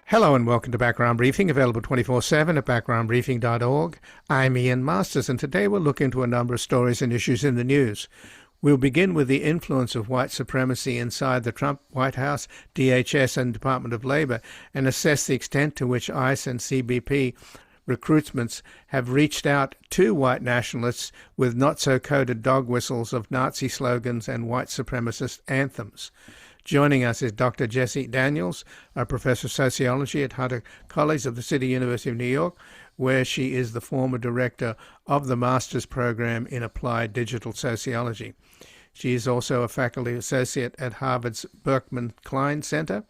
Hello and welcome to Background Briefing, available 24/7 at backgroundbriefing.org. I'm Ian Masters, and today we'll look into a number of stories and issues in the news. We'll begin with the influence of white supremacy inside the Trump White House, DHS and Department of Labor, and assess the extent to which ICE and CBP recruitments have reached out to white nationalists with not-so-coded dog whistles of Nazi slogans and white supremacist anthems. Joining us is Dr. Jessie Daniels, a professor of sociology at Hunter College of the City University of New York, where she is the former director of the master's program in applied digital sociology. She is also a faculty associate at Harvard's Berkman Klein Center,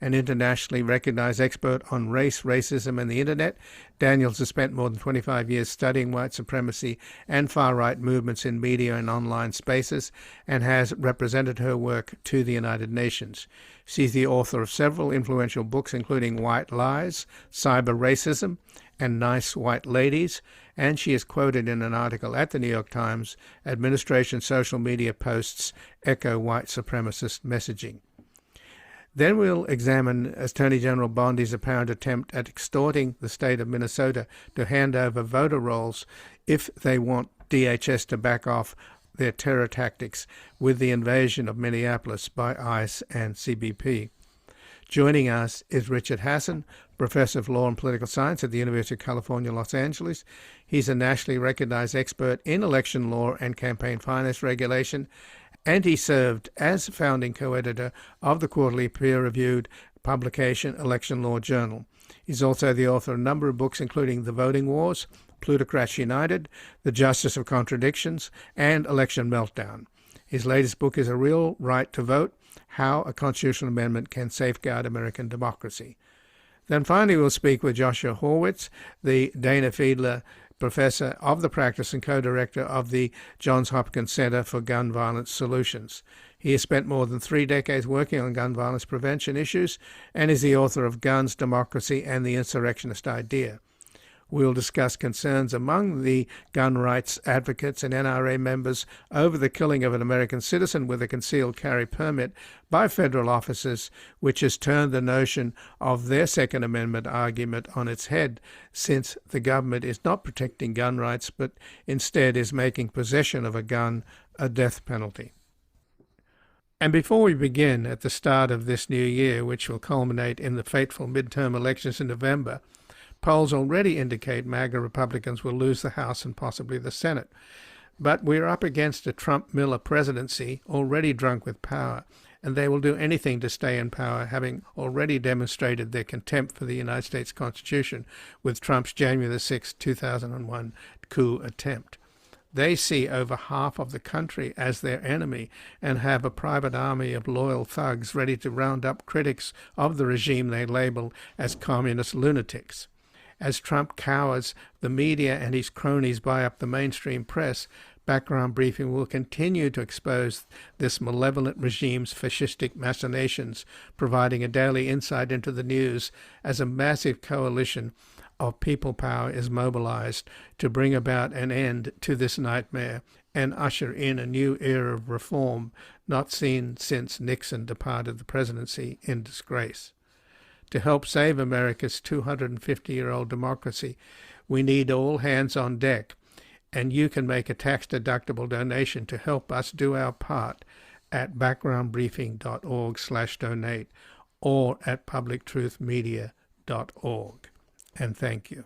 an internationally recognized expert on race, racism, and the internet. Daniels has spent more than 25 years studying white supremacy and far-right movements in media and online spaces, and has represented her work to the United Nations. She's the author of several influential books, including White Lies, Cyber Racism, and Nice White Ladies, and she is quoted in an article at the New York Times, "Administration social media posts echo white supremacist messaging." Then we'll examine Attorney General Bondi's apparent attempt at extorting the state of Minnesota to hand over voter rolls if they want DHS to back off their terror tactics with the invasion of Minneapolis by ICE and CBP. Joining us is Richard Hasen, professor of law and political science at the University of California, Los Angeles. He's a nationally recognized expert in election law and campaign finance regulation, and he served as founding co-editor of the quarterly peer-reviewed publication Election Law Journal. He's also the author of a number of books, including The Voting Wars, Plutocrats United, The Justice of Contradictions, and Election Meltdown. His latest book is A Real Right to Vote, How a Constitutional Amendment Can Safeguard American Democracy. Then finally we'll speak with Joshua Horwitz, the Dana Fiedler professor of the practice and co-director of the Johns Hopkins Center for Gun Violence Solutions. He has spent more than 3 decades working on gun violence prevention issues and is the author of Guns, Democracy, and the Insurrectionist Idea. We'll discuss concerns among the gun rights advocates and NRA members over the killing of an American citizen with a concealed carry permit by federal officers, which has turned the notion of their Second Amendment argument on its head, since the government is not protecting gun rights, but instead is making possession of a gun a death penalty. And before we begin at the start of this new year, which will culminate in the fateful midterm elections in November, polls already indicate MAGA Republicans will lose the House and possibly the Senate. But we're up against a Trump-Miller presidency already drunk with power, and they will do anything to stay in power, having already demonstrated their contempt for the United States Constitution with Trump's January 6, 2001 coup attempt. They see over half of the country as their enemy and have a private army of loyal thugs ready to round up critics of the regime they label as communist lunatics. As Trump cowers, the media and his cronies buy up the mainstream press, Background Briefing will continue to expose this malevolent regime's fascistic machinations, providing a daily insight into the news as a massive coalition of people power is mobilized to bring about an end to this nightmare and usher in a new era of reform not seen since Nixon departed the presidency in disgrace. To help save America's 250-year-old democracy, we need all hands on deck, and you can make a tax-deductible donation to help us do our part at backgroundbriefing.org/donate or at publictruthmedia.org. And thank you.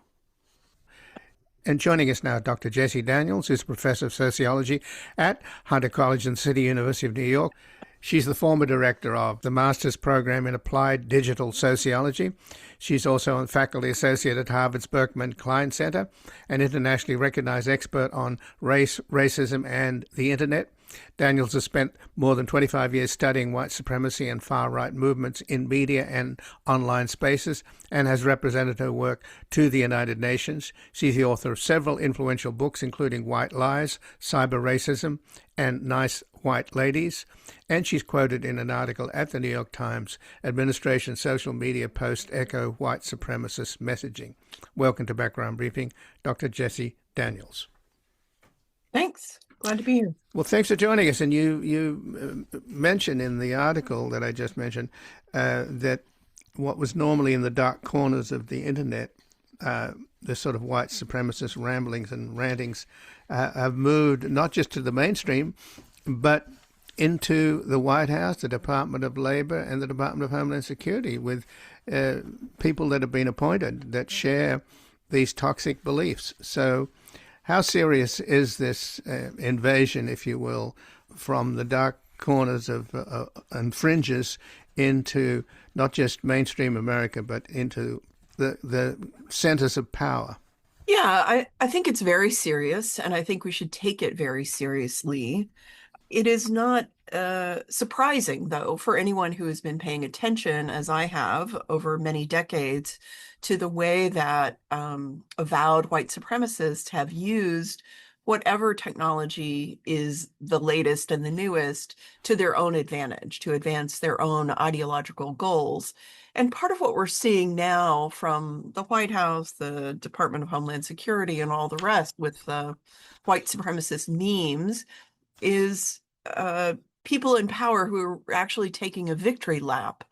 And joining us now, Dr. Jessie Daniels, who's professor of sociology at Hunter College and City University of New York. She's the former director of the master's program in applied digital sociology. She's also a faculty associate at Harvard's Berkman Klein Center, an internationally recognized expert on race, racism, and the internet. Daniels has spent more than 25 years studying white supremacy and far-right movements in media and online spaces, and has represented her work to the United Nations. She's the author of several influential books, including White Lies, Cyber Racism, and Nice White Ladies. And she's quoted in an article at the New York Times, "Administration social media posts echo white supremacist messaging." Welcome to Background Briefing, Dr. Jessie Daniels. Thanks. Glad to be here. Well, thanks for joining us. And you mentioned in the article that I just mentioned that what was normally in the dark corners of the internet, the sort of white supremacist ramblings and rantings, have moved not just to the mainstream, but into the White House, the Department of Labor, and the Department of Homeland Security, with people that have been appointed that share these toxic beliefs. So how serious is this invasion, if you will, from the dark corners of and fringes into not just mainstream America, but into the centers of power? Yeah, I think it's very serious, and I think we should take it very seriously. It is not surprising, though, for anyone who has been paying attention, as I have over many decades, to the way that avowed white supremacists have used whatever technology is the latest and the newest to their own advantage, to advance their own ideological goals. And part of what we're seeing now from the White House, the Department of Homeland Security, and all the rest with white supremacist memes is people in power who are actually taking a victory lap.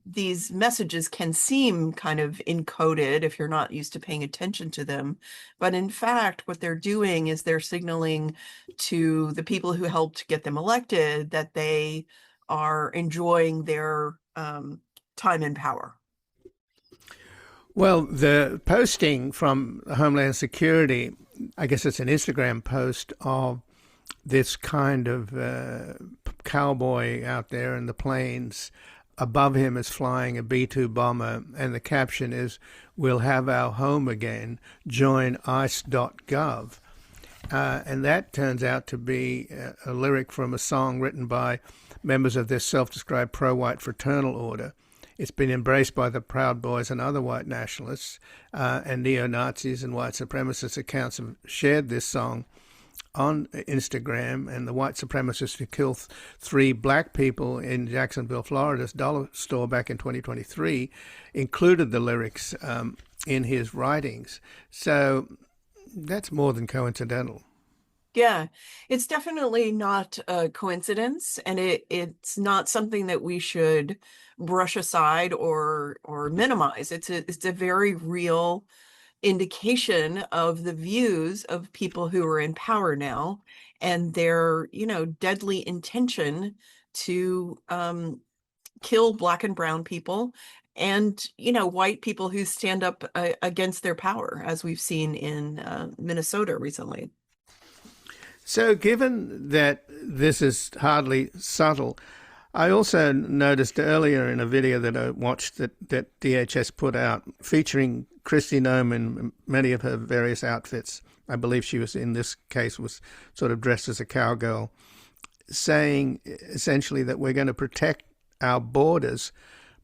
These messages can seem kind of encoded if you're not used to paying attention to them. But in fact, what they're doing is they're signaling to the people who helped get them elected that they are enjoying their time in power. Well, the posting from Homeland Security, I guess it's an Instagram post of this kind of cowboy out there in the plains. Above him is flying a B-2 bomber, and the caption is, "We'll have our home again, join ice.gov." And that turns out to be a lyric from a song written by members of this self-described pro-white fraternal order. It's been embraced by the Proud Boys and other white nationalists, and neo-Nazis and white supremacist accounts have shared this song on Instagram, and the white supremacist who killed 3 black people in Jacksonville, Florida's dollar store back in 2023, included the lyrics in his writings. So that's more than coincidental. Yeah, it's definitely not a coincidence, and it's not something that we should brush aside or minimize. It's a very real indication of the views of people who are in power now and their, deadly intention to kill Black and brown people and, white people who stand up against their power, as we've seen in Minnesota recently. So given that this is hardly subtle, I also noticed earlier in a video that I watched that DHS put out featuring Kristi Noem in many of her various outfits. I believe she was, in this case, was sort of dressed as a cowgirl, saying essentially that we're going to protect our borders,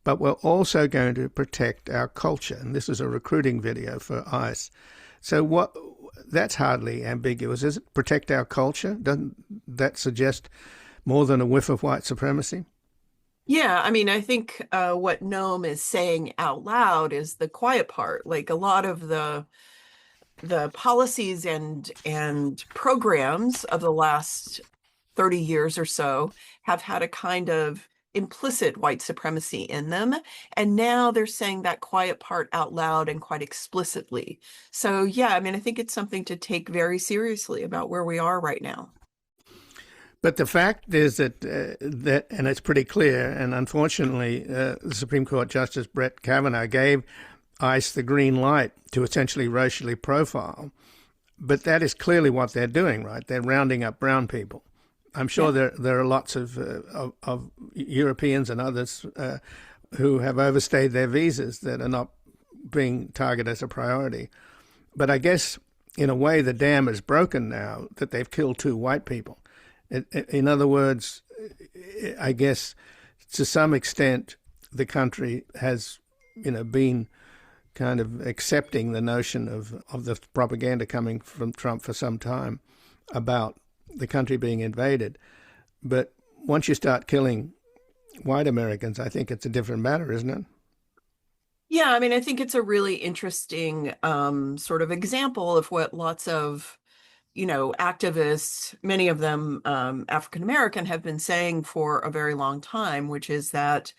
but we're also going to protect our culture. And this is a recruiting video for ICE. So that's hardly ambiguous, is it? Protect our culture? Doesn't that suggest more than a whiff of white supremacy? Yeah, I mean, I think what Noam is saying out loud is the quiet part. Like a lot of the policies and programs of the last 30 years or so have had a kind of implicit white supremacy in them. And now they're saying that quiet part out loud and quite explicitly. So yeah, I mean, I think it's something to take very seriously about where we are right now. But the fact is that, and it's pretty clear, and unfortunately, the Supreme Court Justice Brett Kavanaugh gave ICE the green light to essentially racially profile. But that is clearly what they're doing, right? They're rounding up brown people. I'm sure there are lots of Europeans and others who have overstayed their visas that are not being targeted as a priority. But I guess, in a way, the dam is broken now that they've killed 2 white people. In other words, I guess to some extent the country has, been kind of accepting the notion of the propaganda coming from Trump for some time about the country being invaded. But once you start killing white Americans, I think it's a different matter, isn't it? Yeah, I mean, I think it's a really interesting sort of example of what lots of activists, many of them African American, have been saying for a very long time, which is that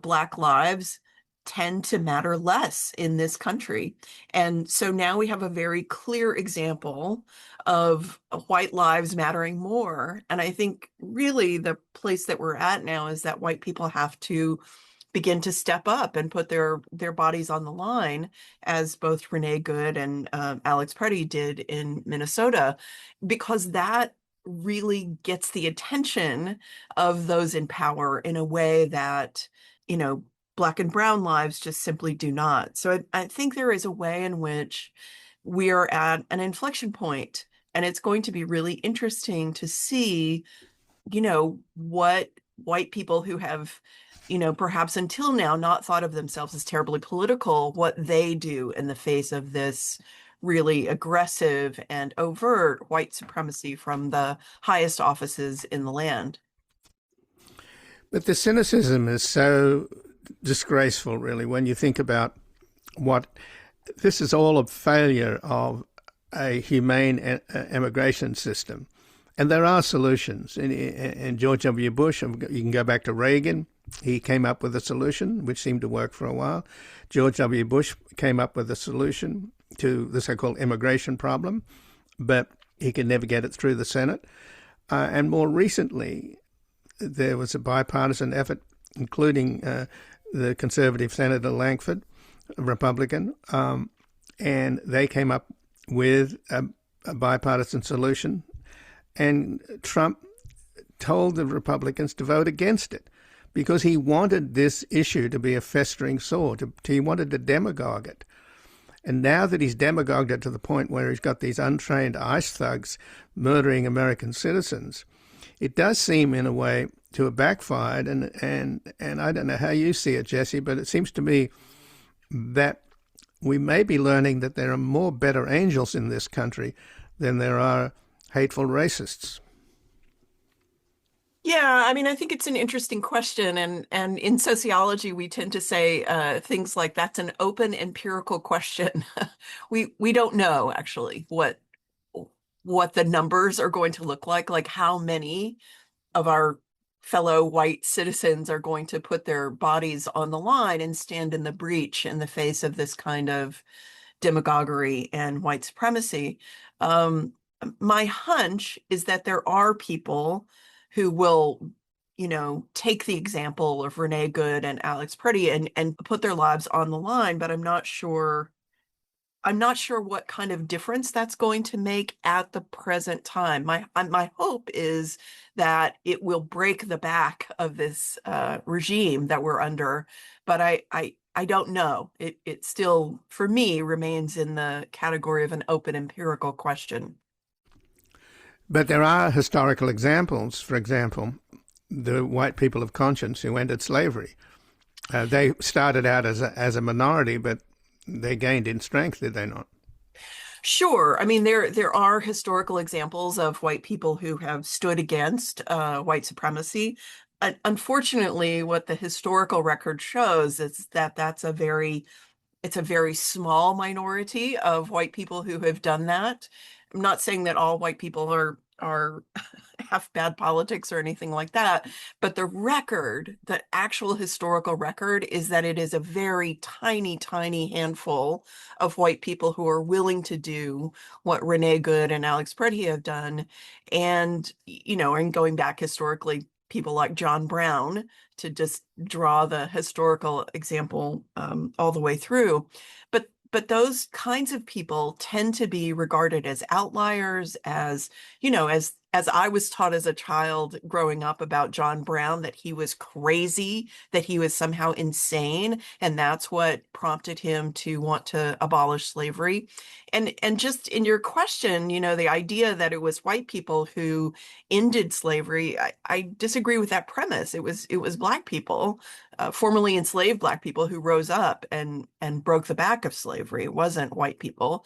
Black lives tend to matter less in this country. And so now we have a very clear example of white lives mattering more. And I think really the place that we're at now is that white people have to begin to step up and put their bodies on the line, as both Renee Good and Alex Preddy did in Minnesota, because that really gets the attention of those in power in a way that, Black and brown lives just simply do not. So I think there is a way in which we are at an inflection point, and it's going to be really interesting to see, what white people who have, perhaps until now not thought of themselves as terribly political, what they do in the face of this really aggressive and overt white supremacy from the highest offices in the land. But the cynicism is so disgraceful, really, when you think about what this is all a failure of a humane immigration system. And there are solutions. In George W. Bush, you can go back to Reagan. He came up with a solution, which seemed to work for a while. George W. Bush came up with a solution to the so-called immigration problem, but he could never get it through the Senate. And more recently, there was a bipartisan effort, including the conservative Senator Langford, a Republican, and they came up with a bipartisan solution. And Trump told the Republicans to vote against it because he wanted this issue to be a festering sore. He wanted to demagogue it. And now that he's demagogued it to the point where he's got these untrained ICE thugs murdering American citizens, it does seem in a way to have backfired. And I don't know how you see it, Jessie, but it seems to me that we may be learning that there are more better angels in this country than there are hateful racists. Yeah, I mean, I think it's an interesting question, and in sociology, we tend to say things like that's an open empirical question. We don't know actually what the numbers are going to look like how many of our fellow white citizens are going to put their bodies on the line and stand in the breach in the face of this kind of demagoguery and white supremacy. My hunch is that there are people who will, take the example of Renee Good and Alex Preddy and put their lives on the line, but I'm not sure what kind of difference that's going to make at the present time. My hope is that it will break the back of this regime that we're under, but I don't know. It still, for me, remains in the category of an open empirical question. But there are historical examples. For example, the white people of conscience who ended slavery. They started out as a minority, but they gained in strength, did they not? Sure. I mean, there are historical examples of white people who have stood against white supremacy. Unfortunately, what the historical record shows is that it's a very small minority of white people who have done that. I'm not saying that all white people are have bad politics or anything like that, but the actual historical record is that it is a very tiny, tiny handful of white people who are willing to do what Renee Good and Alex Preddy have done. And, and going back historically, people like John Brown, to just draw the historical example all the way through. But those kinds of people tend to be regarded as outliers, as I was taught as a child growing up about John Brown, that he was crazy, that he was somehow insane, and that's what prompted him to want to abolish slavery. And just in your question, the idea that it was white people who ended slavery, I disagree with that premise. It was Black people, formerly enslaved Black people, who rose up and broke the back of slavery. It wasn't white people.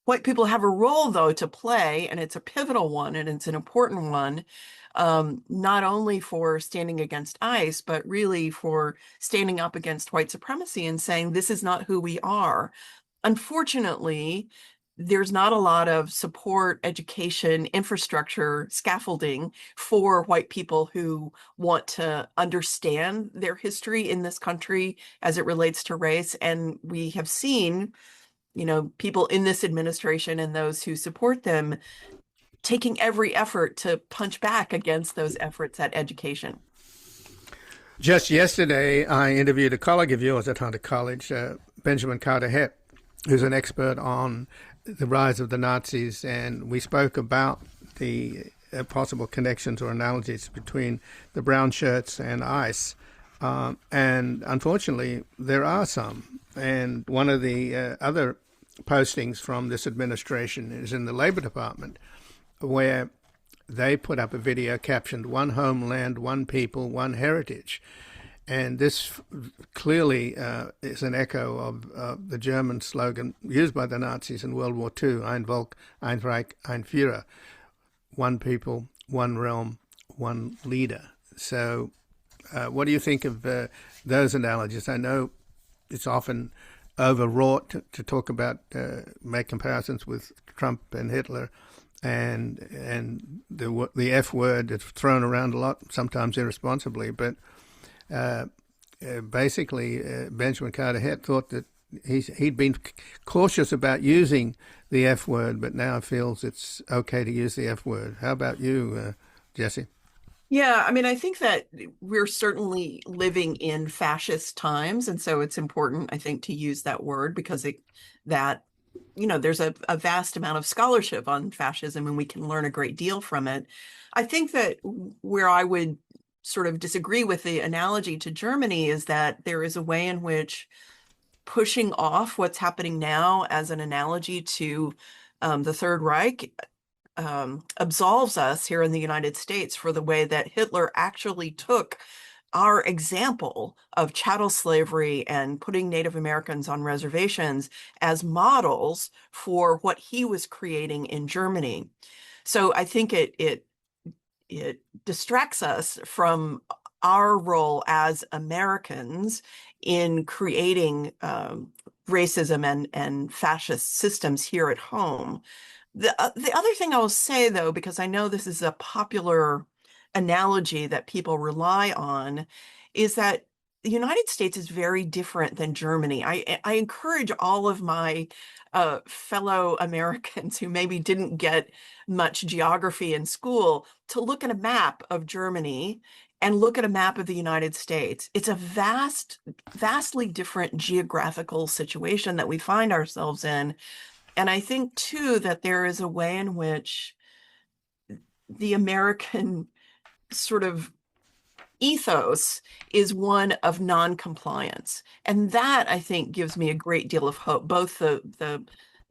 White people have a role, though, to play, and it's a pivotal one, and it's an important one, not only for standing against ICE, but really for standing up against white supremacy and saying, this is not who we are. Unfortunately, there's not a lot of support, education, infrastructure, scaffolding for white people who want to understand their history in this country as it relates to race. And we have seen, people in this administration and those who support them taking every effort to punch back against those efforts at education. Just yesterday, I interviewed a colleague of yours at Hunter College, Benjamin Carter-Hett, who's an expert on the rise of the Nazis, and we spoke about the possible connections or analogies between the brown shirts and ICE. And unfortunately, there are some. And one of the other postings from this administration is in the Labor Department, where they put up a video captioned "One Homeland, One People, One Heritage." And this clearly is an echo of the German slogan used by the Nazis in World War II, Ein Volk, ein Reich, ein Führer. One people, one realm, one leader. So what do you think of those analogies? I know it's often overwrought to talk about, make comparisons with Trump and Hitler, and the F word is thrown around a lot, sometimes irresponsibly, but basically Benjamin Carter-Hett thought that he'd been cautious about using the F word, but now feels it's okay to use the F word. How about you, Jessie? Yeah, I mean, I think that we're certainly living in fascist times, and so it's important, I think, to use that word because there's a vast amount of scholarship on fascism, and we can learn a great deal from it. I think that where I would sort of disagree with the analogy to Germany is that there is a way in which pushing off what's happening now as an analogy to the Third Reich absolves us here in the United States for the way that Hitler actually took our example of chattel slavery and putting Native Americans on reservations as models for what he was creating in Germany. So I think it distracts us from our role as Americans in creating racism and fascist systems here at home. The other thing I will say, though, because I know this is a popular analogy that people rely on, is that the United States is very different than Germany. I encourage all of my fellow Americans who maybe didn't get much geography in school to look at a map of Germany and look at a map of the United States. It's a vastly different geographical situation that we find ourselves in. And I think, too, that there is a way in which the American sort of ethos is one of non-compliance. And that, I think, gives me a great deal of hope, both the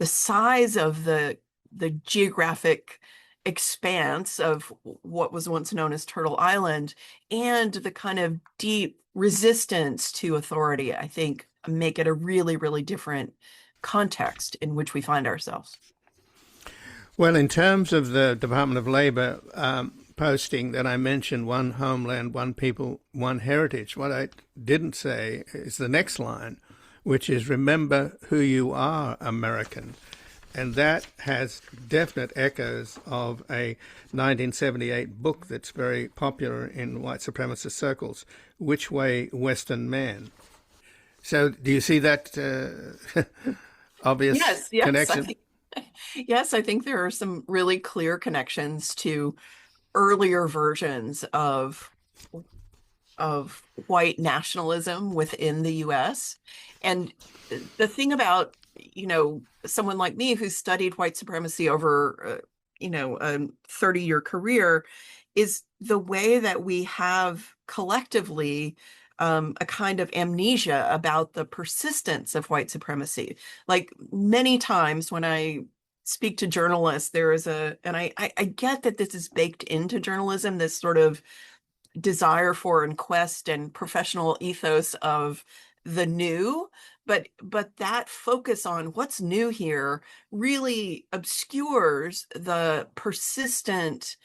size of the geographic expanse of what was once known as Turtle Island and the kind of deep resistance to authority, I think, make it a really, really different context in which we find ourselves. Well, in terms of the Department of Labor posting that I mentioned, one homeland, one people, one heritage, what I didn't say is the next line, which is remember who you are, American. And that has definite echoes of a 1978 book that's very popular in white supremacist circles, Which Way, Western Man? So do you see that obvious connection? I think there are some really clear connections to earlier versions of white nationalism within the U.S. And the thing about, someone like me who studied white supremacy over, a 30-year career is the way that we have collectively a kind of amnesia about the persistence of white supremacy. Like many times when I speak to journalists, there is and I get that this is baked into journalism, this sort of desire for and quest and professional ethos of the new, but that focus on what's new here really obscures the persistent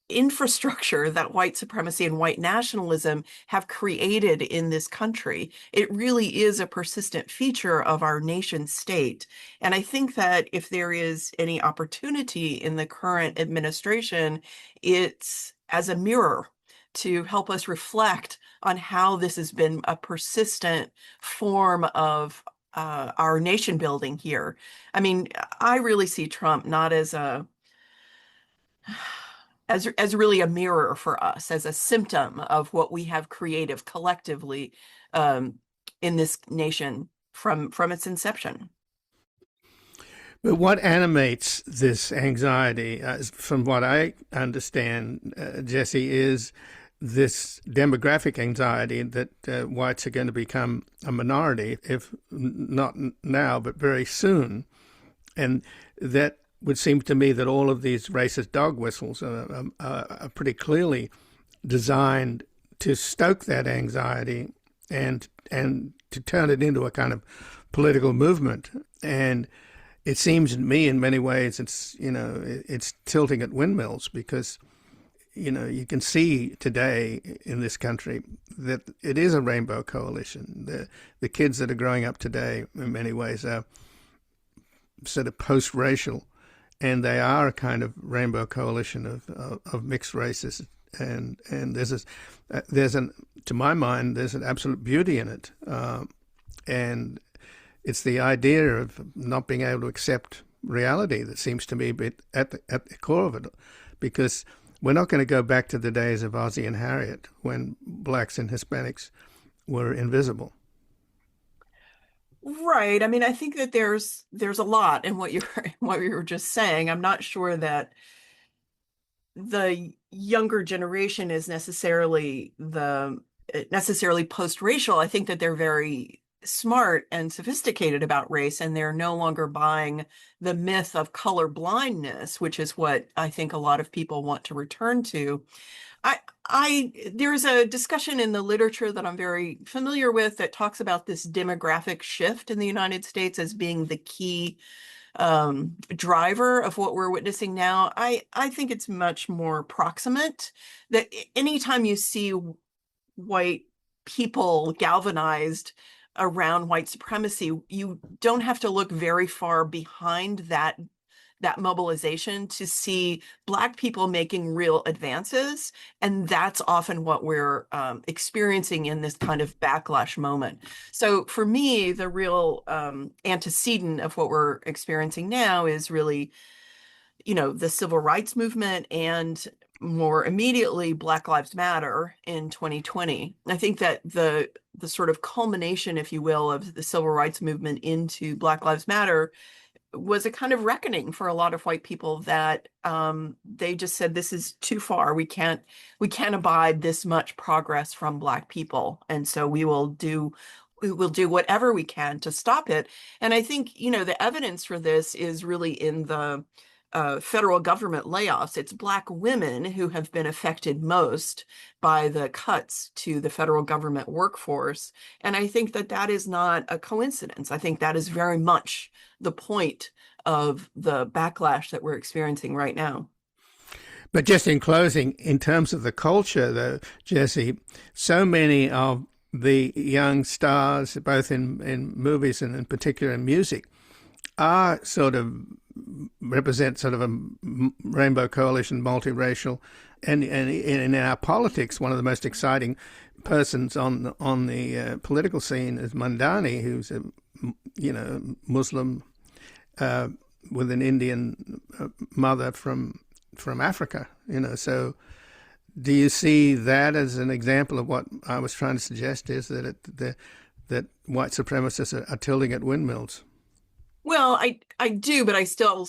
infrastructure that white supremacy and white nationalism have created in this country. It really is a persistent feature of our nation state. And I think that if there is any opportunity in the current administration, it's as a mirror to help us reflect on how this has been a persistent form of our nation building here. I mean, I really see Trump not as a as really a mirror for us, as a symptom of what we have created collectively um, in this nation from its inception. But what animates this anxiety, from what I understand, Jessie, is this demographic anxiety that whites are going to become a minority, if not now, but very soon. And that would seem to me that all of these racist dog whistles are pretty clearly designed to stoke that anxiety and to turn it into a kind of political movement. And it seems to me in many ways it's tilting at windmills, because you can see today in this country that it is a rainbow coalition. The kids that are growing up today in many ways are sort of post-racial, and they are a kind of rainbow coalition of mixed races. And to my mind, there's an absolute beauty in it. And it's the idea of not being able to accept reality that seems to me at the core of it, because we're not going to go back to the days of Ozzie and Harriet when blacks and Hispanics were invisible. Right. I mean, I think that there's a lot in what you were just saying. I'm not sure that the younger generation is necessarily post-racial. I think that they're very smart and sophisticated about race, and they're no longer buying the myth of color blindness, which is what I think a lot of people want to return to. There's a discussion in the literature that I'm very familiar with that talks about this demographic shift in the United States as being the key driver of what we're witnessing now. I think it's much more proximate, that anytime you see white people galvanized around white supremacy, you don't have to look very far behind that mobilization to see Black people making real advances. And that's often what we're experiencing in this kind of backlash moment. So for me, the real antecedent of what we're experiencing now is really, the civil rights movement, and more immediately Black Lives Matter in 2020. I think that the sort of culmination, if you will, of the civil rights movement into Black Lives Matter was a kind of reckoning for a lot of white people, that they just said, this is too far. We can't abide this much progress from Black people. And so we will do whatever we can to stop it. And I think, the evidence for this is really in the federal government layoffs. It's Black women who have been affected most by the cuts to the federal government workforce. And I think that is not a coincidence. I think that is very much the point of the backlash that we're experiencing right now. But just in closing, in terms of the culture, though, Jessie, so many of the young stars, both in movies and in particular in music, are represent sort of a rainbow coalition, multiracial, and in our politics, one of the most exciting persons on the political scene is Mamdani, who's a Muslim with an Indian mother from Africa. So do you see that as an example of what I was trying to suggest, is that that white supremacists are tilting at windmills? Well, I do, but I still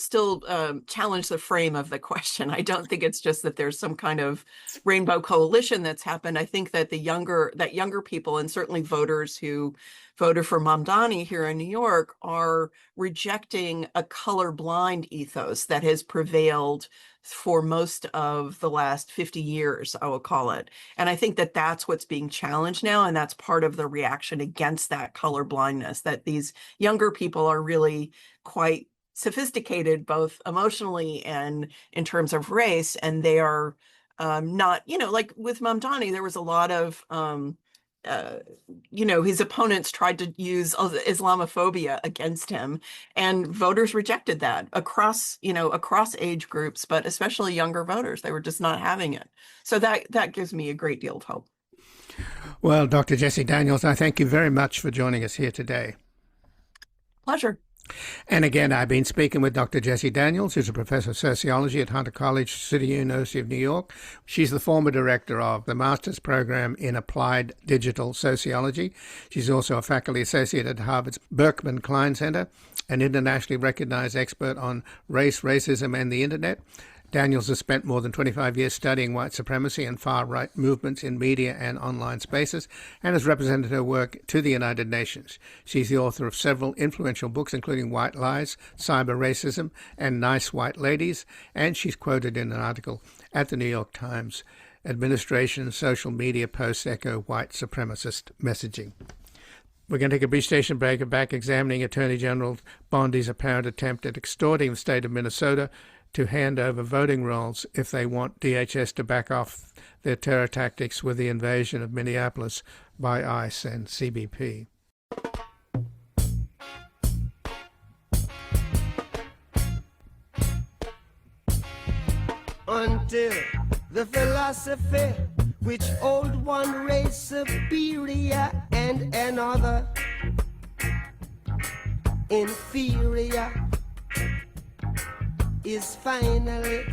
challenge the frame of the question. I don't think it's just that there's some kind of rainbow coalition that's happened. I think that younger people, and certainly voters who voted for Mamdani here in New York, are rejecting a colorblind ethos that has prevailed for most of the last 50 years, I will call it. And I think that that's what's being challenged now. And that's part of the reaction against that color blindness, that these younger people are really quite sophisticated, both emotionally and in terms of race. And they are not, like with Mamdani, there was a lot of, his opponents tried to use Islamophobia against him, and voters rejected that across age groups, but especially younger voters. They were just not having it. So that gives me a great deal of hope. Well, Dr. Jessie Daniels, I thank you very much for joining us here today. Pleasure. And again, I've been speaking with Dr. Jessie Daniels, who's a professor of sociology at Hunter College, City University of New York. She's the former director of the master's program in applied digital sociology. She's also a faculty associate at Harvard's Berkman Klein Center, an internationally recognized expert on race, racism, and the internet. Daniels has spent more than 25 years studying white supremacy and far-right movements in media and online spaces, and has represented her work to the United Nations. She's the author of several influential books, including White Lies, Cyber Racism, and Nice White Ladies, and she's quoted in an article at the New York Times, Administration Social Media Posts Echo White Supremacist Messaging. We're going to take a brief station break and back examining Attorney General Bondi's apparent attempt at extorting the state of Minnesota to hand over voting rolls if they want DHS to back off their terror tactics with the invasion of Minneapolis by ICE and CBP. Until the philosophy which old one race superior and another inferior is finally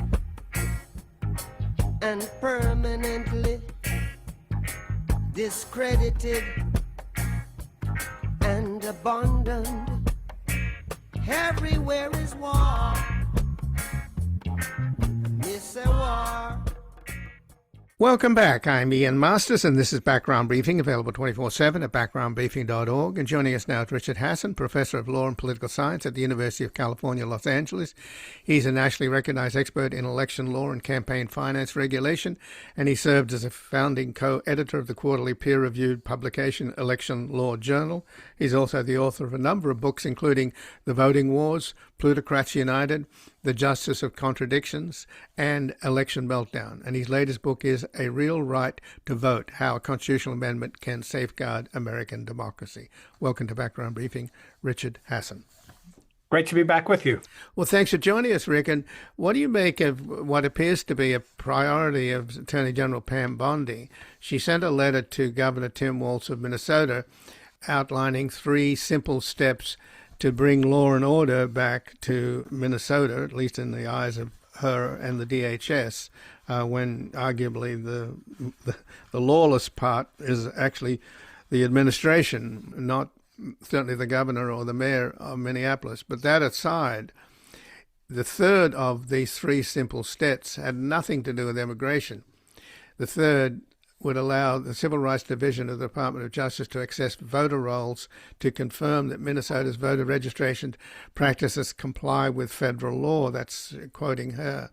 and permanently discredited and abandoned. Everywhere is war. It's a war. Welcome back. I'm Ian Masters, and this is Background Briefing, available 24/7 at backgroundbriefing.org. And joining us now is Richard Hasen, Professor of Law and Political Science at the University of California, Los Angeles. He's a nationally recognized expert in election law and campaign finance regulation, and he served as a founding co-editor of the quarterly peer-reviewed publication Election Law Journal. He's also the author of a number of books, including The Voting Wars, Plutocrats United, The Justice of Contradictions, and Election Meltdown. And his latest book is A Real Right to Vote, How a Constitutional Amendment Can Safeguard American Democracy. Welcome to Background Briefing, Richard Hasen. Great to be back with you. Well, thanks for joining us, Rick. And what do you make of what appears to be a priority of Attorney General Pam Bondi? She sent a letter to Governor Tim Walz of Minnesota outlining 3 simple steps to bring law and order back to Minnesota, at least in the eyes of her and the DHS, when arguably the lawless part is actually the administration, not certainly the governor or the mayor of Minneapolis. But that aside, the third of these 3 simple steps had nothing to do with immigration. The third would allow the Civil Rights Division of the Department of Justice to access voter rolls to confirm that Minnesota's voter registration practices comply with federal law. That's quoting her.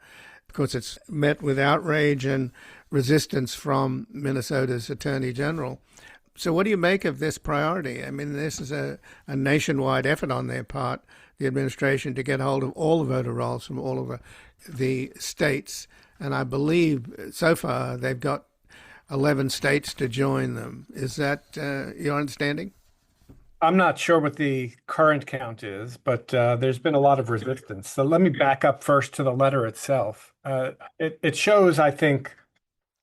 Of course, it's met with outrage and resistance from Minnesota's Attorney General. So what do you make of this priority? I mean, this is a nationwide effort on their part, the administration, to get hold of all the voter rolls from all over the states. And I believe so far they've got 11 states to join them. Is that your understanding? I'm not sure what the current count is, but there's been a lot of resistance. So let me back up first to the letter itself. It shows, I think,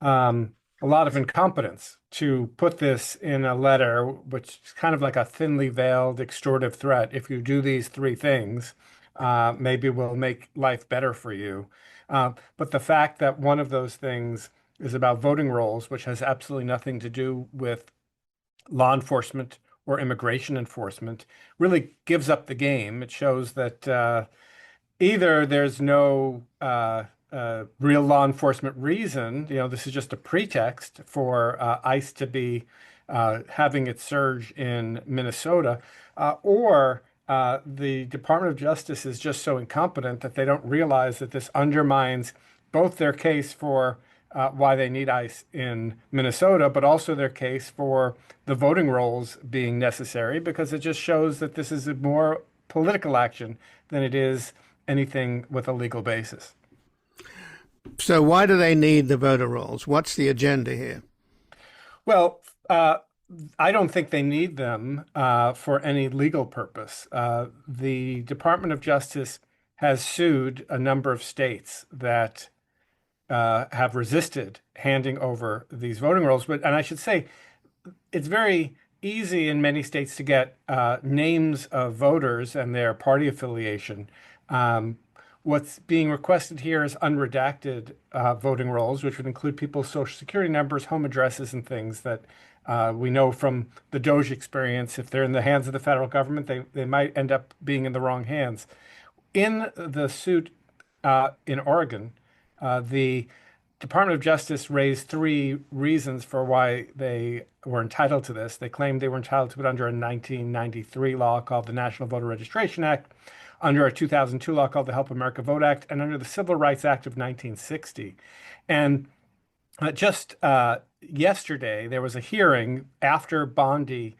a lot of incompetence to put this in a letter, which is kind of like a thinly veiled extortive threat. If you do these 3 things, maybe we'll make life better for you. But the fact that one of those things is about voting rolls, which has absolutely nothing to do with law enforcement or immigration enforcement, really gives up the game. It shows that either there's no real law enforcement reason, this is just a pretext for ICE to be having its surge in Minnesota, or the Department of Justice is just so incompetent that they don't realize that this undermines both their case for why they need ICE in Minnesota, but also their case for the voting rolls being necessary, because it just shows that this is a more political action than it is anything with a legal basis. So why do they need the voter rolls? What's the agenda here? Well, I don't think they need them for any legal purpose. The Department of Justice has sued a number of states that have resisted handing over these voting rolls. And I should say, it's very easy in many states to get names of voters and their party affiliation. What's being requested here is unredacted voting rolls, which would include people's social security numbers, home addresses, and things that we know from the Doge experience. If they're in the hands of the federal government, they might end up being in the wrong hands. In the suit in Oregon, the Department of Justice raised three reasons for why they were entitled to this. They claimed they were entitled to it under a 1993 law called the National Voter Registration Act, under a 2002 law called the Help America Vote Act, and under the Civil Rights Act of 1960. And just yesterday, there was a hearing after Bondi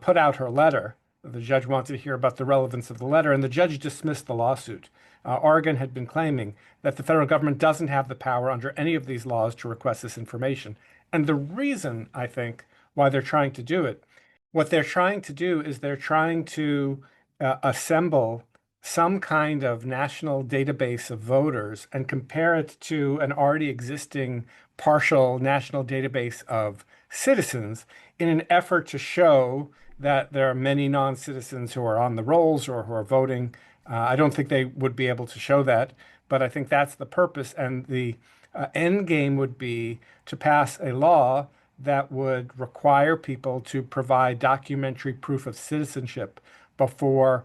put out her letter. The judge wanted to hear about the relevance of the letter, and the judge dismissed the lawsuit. Oregon had been claiming that the federal government doesn't have the power under any of these laws to request this information. And the reason, I think, why they're trying to do it, what they're trying to do is they're trying to assemble some kind of national database of voters and compare it to an already existing partial national database of citizens in an effort to show that there are many non-citizens who are on the rolls or who are voting. I don't think they would be able to show that, but I think that's the purpose. And the end game would be to pass a law that would require people to provide documentary proof of citizenship before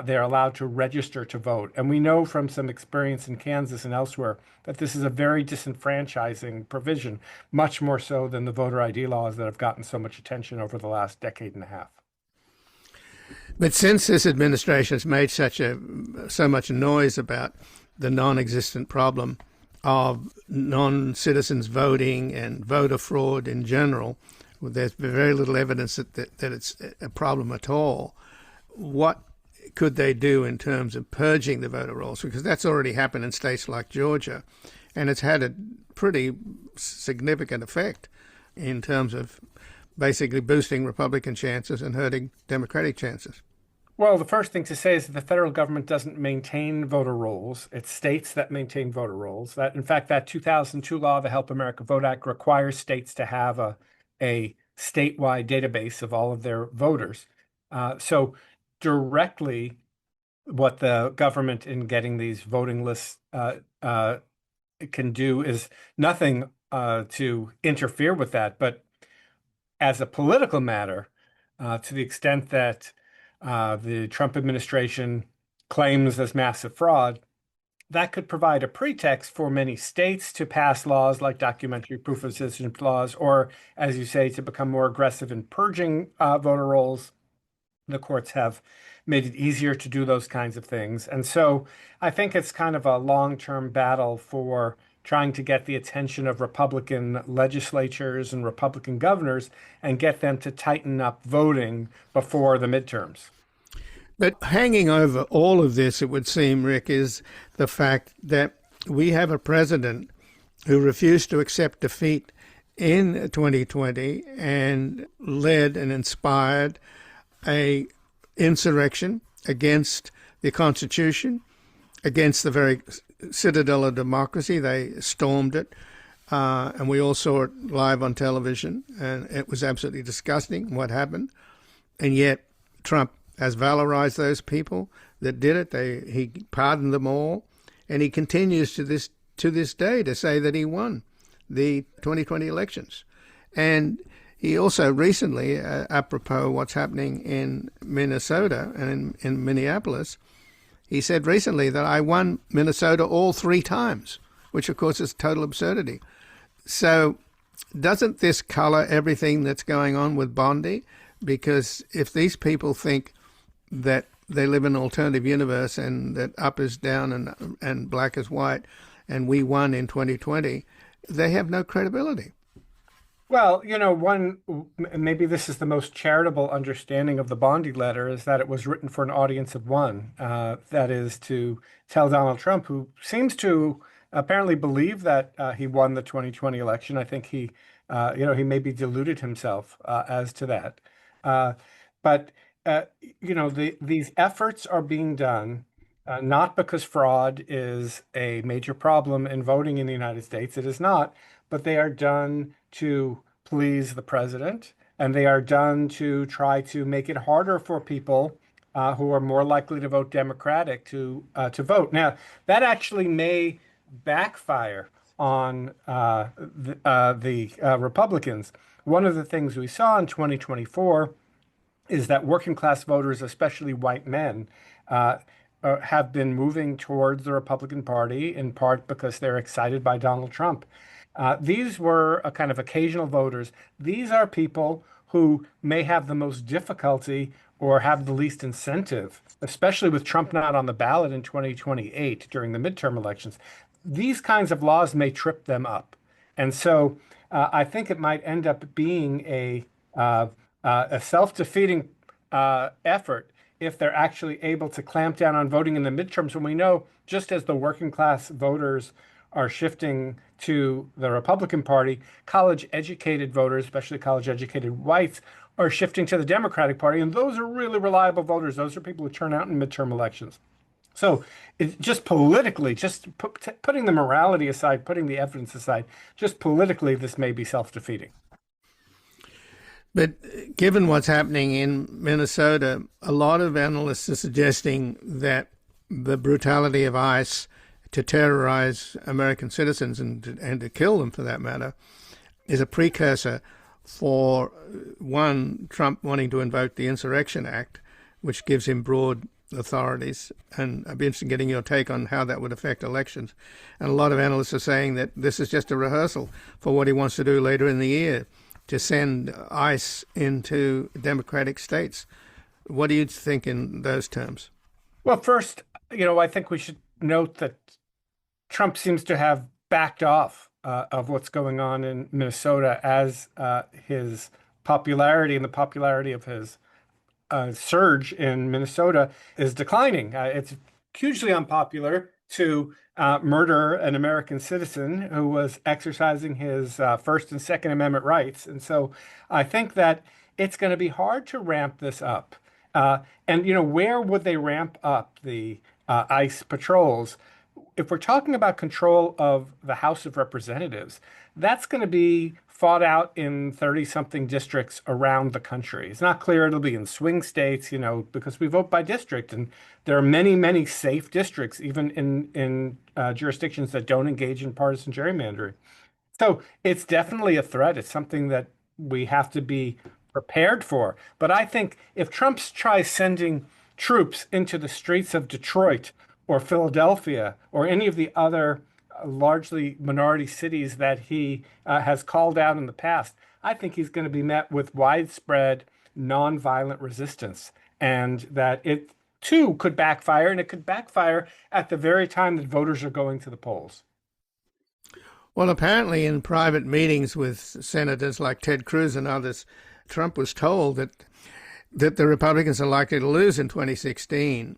they're allowed to register to vote. And we know from some experience in Kansas and elsewhere that this is a very disenfranchising provision, much more so than the voter ID laws that have gotten so much attention over the last decade and a half. But since this administration has made so much noise about the non-existent problem of non-citizens voting and voter fraud in general, there's very little evidence that it's a problem at all. What could they do in terms of purging the voter rolls? Because that's already happened in states like Georgia, and it's had a pretty significant effect in terms of basically boosting Republican chances and hurting Democratic chances. Well, the first thing to say is that the federal government doesn't maintain voter rolls. It's states that maintain voter rolls. That, in fact, that 2002 law, the Help America Vote Act, requires states to have a statewide database of all of their voters. So directly, what the government in getting these voting lists can do is nothing to interfere with that. But as a political matter, to the extent that the Trump administration claims there's massive fraud, that could provide a pretext for many states to pass laws like documentary proof of citizenship laws, or, as you say, to become more aggressive in purging voter rolls. The courts have made it easier to do those kinds of things. And so I think it's kind of a long-term battle for trying to get the attention of Republican legislatures and Republican governors and get them to tighten up voting before the midterms. But hanging over all of this, it would seem, Rick, is the fact that we have a president who refused to accept defeat in 2020 and led and inspired a insurrection against the Constitution, against the very citadel of democracy. They stormed it, and we all saw it live on television, and it was absolutely disgusting what happened. And yet Trump has valorized those people that did it. He pardoned them all, and he continues to this day to say that he won the 2020 elections. And he also recently, apropos what's happening in Minnesota and in Minneapolis, he said recently that I won Minnesota all 3 times, which of course is total absurdity. So doesn't this color everything that's going on with Bondi? Because if these people think that they live in an alternative universe and that up is down and black is white and we won in 2020, they have no credibility. Well, maybe this is the most charitable understanding of the Bondi letter, is that it was written for an audience of one. That is to tell Donald Trump, who seems to apparently believe that he won the 2020 election. I think he maybe deluded himself as to that. But these efforts are being done not because fraud is a major problem in voting in the United States. It is not, but they are done to please the president, and they are done to try to make it harder for people who are more likely to vote Democratic to vote. Now, that actually may backfire on the Republicans. One of the things we saw in 2024 is that working class voters, especially white men, have been moving towards the Republican Party in part because they're excited by Donald Trump. These were a kind of occasional voters. These are people who may have the most difficulty or have the least incentive, especially with Trump not on the ballot in 2028 during the midterm elections. These kinds of laws may trip them up. And so I think it might end up being a self-defeating effort if they're actually able to clamp down on voting in the midterms, when we know just as the working class voters are shifting to the Republican Party, college-educated voters, especially college-educated whites, are shifting to the Democratic Party. And those are really reliable voters. Those are people who turn out in midterm elections. So just politically, putting the morality aside, putting the evidence aside, just politically, this may be self-defeating. But given what's happening in Minnesota, a lot of analysts are suggesting that the brutality of ICE to terrorize American citizens and to kill them, for that matter, is a precursor for, one, Trump wanting to invoke the Insurrection Act, which gives him broad authorities. And I'd be interested in getting your take on how that would affect elections. And a lot of analysts are saying that this is just a rehearsal for what he wants to do later in the year, to send ICE into democratic states. What do you think in those terms? Well, first, I think we should note that Trump seems to have backed off of what's going on in Minnesota as his popularity and the popularity of his surge in Minnesota is declining. It's hugely unpopular to murder an American citizen who was exercising his First and Second Amendment rights. And so I think that it's going to be hard to ramp this up. And where would they ramp up the ICE patrols? If we're talking about control of the House of Representatives, that's going to be fought out in 30-something districts around the country. It's not clear it'll be in swing states, because we vote by district, and there are many, many safe districts, even in jurisdictions that don't engage in partisan gerrymandering. So it's definitely a threat. It's something that we have to be prepared for. But I think if Trump tries sending troops into the streets of Detroit or Philadelphia or any of the other largely minority cities that he has called out in the past, I think he's going to be met with widespread nonviolent resistance, and that it too could backfire, and it could backfire at the very time that voters are going to the polls. Well, apparently in private meetings with senators like Ted Cruz and others, Trump was told that the Republicans are likely to lose in 2016.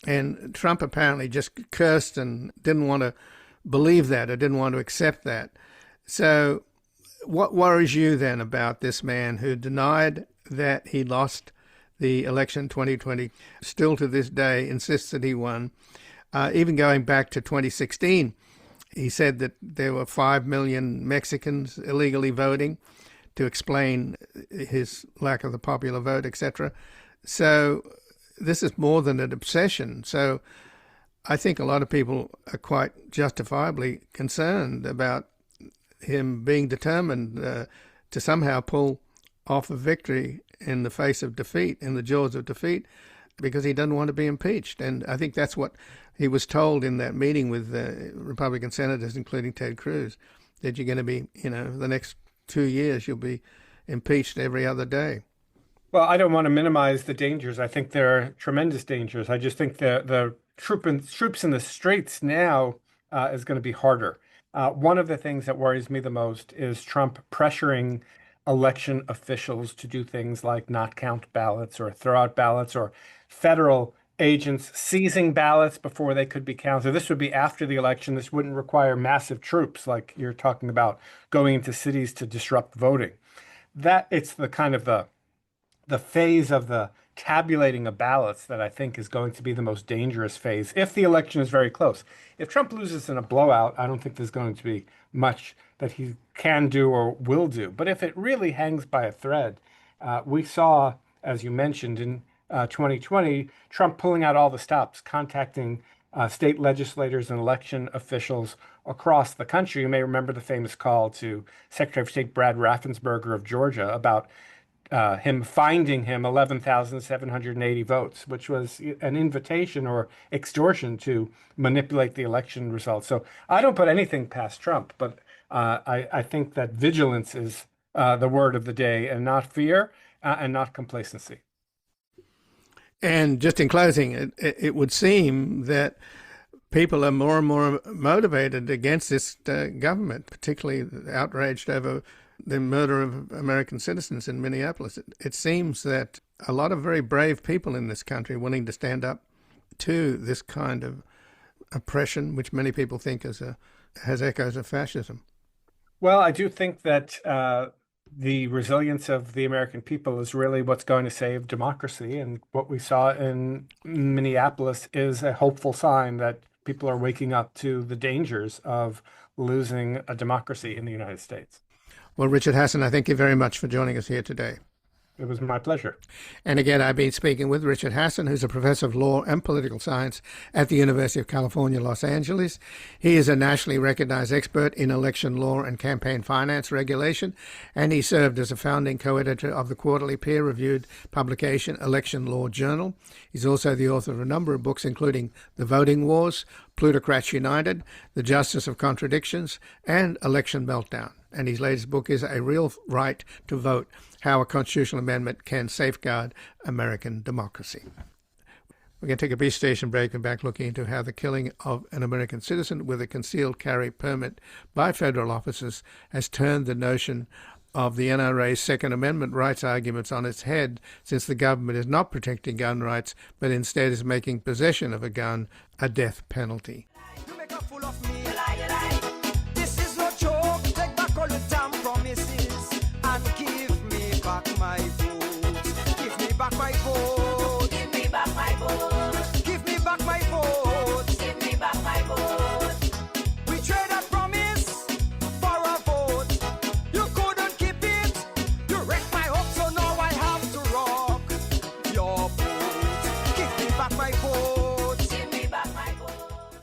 And Trump apparently just cursed and didn't want to believe that or didn't want to accept that. So what worries you then about this man who denied that he lost the election 2020, still to this day insists that he won? Even going back to 2016, he said that there were 5 million Mexicans illegally voting to explain his lack of the popular vote, etc. So this is more than an obsession. So I think a lot of people are quite justifiably concerned about him being determined to somehow pull off a victory in the face of defeat, in the jaws of defeat, because he doesn't want to be impeached. And I think that's what he was told in that meeting with Republican senators, including Ted Cruz, that you're going to be, the next 2 years, you'll be impeached every other day. Well, I don't want to minimize the dangers. I think there are tremendous dangers. I just think the troops in the streets now is going to be harder. One of the things that worries me the most is Trump pressuring election officials to do things like not count ballots or throw out ballots, or federal agents seizing ballots before they could be counted. This would be after the election. This wouldn't require massive troops like you're talking about going into cities to disrupt voting. That it's the kind of the phase of the tabulating of ballots that I think is going to be the most dangerous phase if the election is very close. If Trump loses in a blowout, I don't think there's going to be much that he can do or will do. But if it really hangs by a thread, we saw, as you mentioned, in 2020, Trump pulling out all the stops, contacting state legislators and election officials across the country. You may remember the famous call to Secretary of State Brad Raffensperger of Georgia about him finding him 11,780 votes, which was an invitation or extortion to manipulate the election results. So I don't put anything past Trump, but I think that vigilance is the word of the day, and not fear and not complacency. And just in closing, it would seem that people are more and more motivated against this government, particularly outraged over the murder of American citizens in Minneapolis. It seems that a lot of very brave people in this country are willing to stand up to this kind of oppression, which many people think has echoes of fascism. Well, I do think that the resilience of the American people is really what's going to save democracy. And what we saw in Minneapolis is a hopeful sign that people are waking up to the dangers of losing a democracy in the United States. Well, Richard Hasen, I thank you very much for joining us here today. It was my pleasure. And again, I've been speaking with Richard Hasen, who's a professor of law and political science at the University of California, Los Angeles. He is a nationally recognized expert in election law and campaign finance regulation, and he served as a founding co-editor of the quarterly peer-reviewed publication Election Law Journal. He's also the author of a number of books, including The Voting Wars, Plutocrats United, The Justice of Contradictions, and Election Meltdown. And his latest book is A Real Right to Vote, How a Constitutional Amendment Can Safeguard American Democracy. We're going to take a brief station break and back looking into how the killing of an American citizen with a concealed carry permit by federal officers has turned the notion of the NRA's Second Amendment rights arguments on its head, since the government is not protecting gun rights, but instead is making possession of a gun a death penalty. You make a fool of me. This is no joke. Take back all the damn promises and give me back my vote. Give me back my vote. Give me back my vote. Give me back my vote. Give me back my vote. We trade a promise for a vote. You couldn't keep it. You wrecked my hope, so now I have to rock your boat. Give me back my vote. Give me back my vote.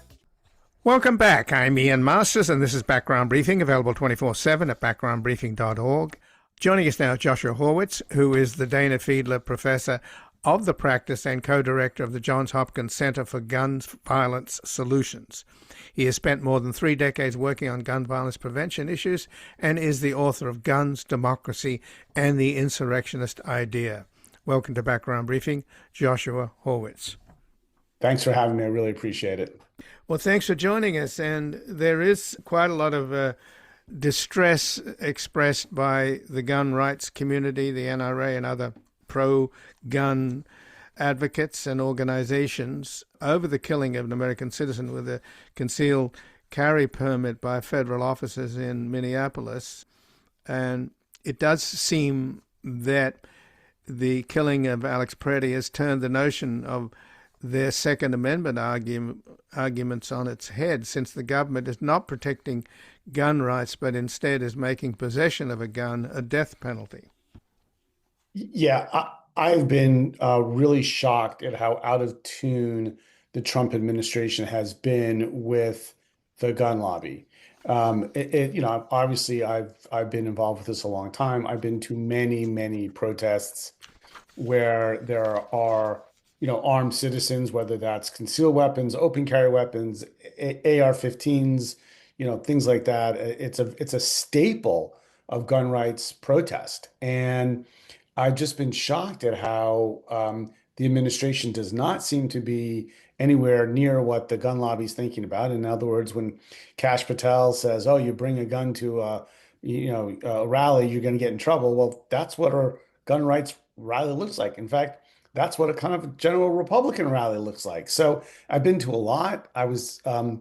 Welcome back. I'm Ian Masters, and this is Background Briefing, available 24/7 at backgroundbriefing.org. Joining us now, Joshua Horwitz, who is the Dana Fiedler Professor of the Practice and co-director of the Johns Hopkins Center for Gun Violence Solutions. He has spent more than 3 decades working on gun violence prevention issues and is the author of Guns, Democracy, and the Insurrectionist Idea. Welcome to Background Briefing, Joshua Horwitz. Thanks for having me. I really appreciate it. Well, thanks for joining us. And there is quite a lot of distress expressed by the gun rights community, the NRA, and other pro-gun advocates and organizations over the killing of an American citizen with a concealed carry permit by federal officers in Minneapolis. And it does seem that the killing of Alex Preddy has turned the notion of their Second Amendment arguments on its head, since the government is not protecting gun rights, but instead is making possession of a gun a death penalty. Yeah, I've been really shocked at how out of tune the Trump administration has been with the gun lobby. Obviously I've been involved with this a long time. I've been to many protests where there are armed citizens, whether that's concealed weapons, open carry weapons, AR-15s, things like that. It's a staple of gun rights protest. And I've just been shocked at how the administration does not seem to be anywhere near what the gun lobby is thinking about. In other words, when Kash Patel says, "Oh, you bring a gun to a rally, you're going to get in trouble." Well, that's what our gun rights rally looks like. In fact, that's what a kind of general Republican rally looks like. So I've been to a lot. I was a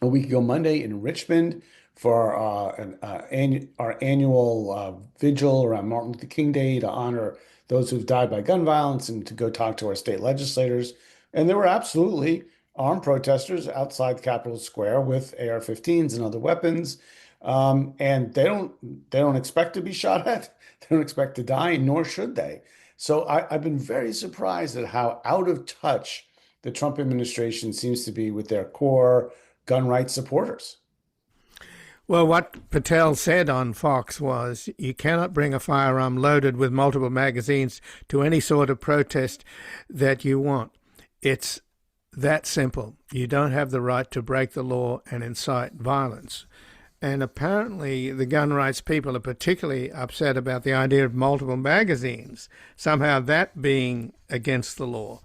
week ago Monday in Richmond for our annual vigil around Martin Luther King Day to honor those who've died by gun violence and to go talk to our state legislators. And there were absolutely armed protesters outside the Capitol Square with AR-15s and other weapons. And they don't expect to be shot at. They don't expect to die, nor should they. So I've been very surprised at how out of touch the Trump administration seems to be with their core gun rights supporters. Well, what Patel said on Fox was, you cannot bring a firearm loaded with multiple magazines to any sort of protest that you want. It's that simple. You don't have the right to break the law and incite violence. And apparently the gun rights people are particularly upset about the idea of multiple magazines, somehow that being against the law.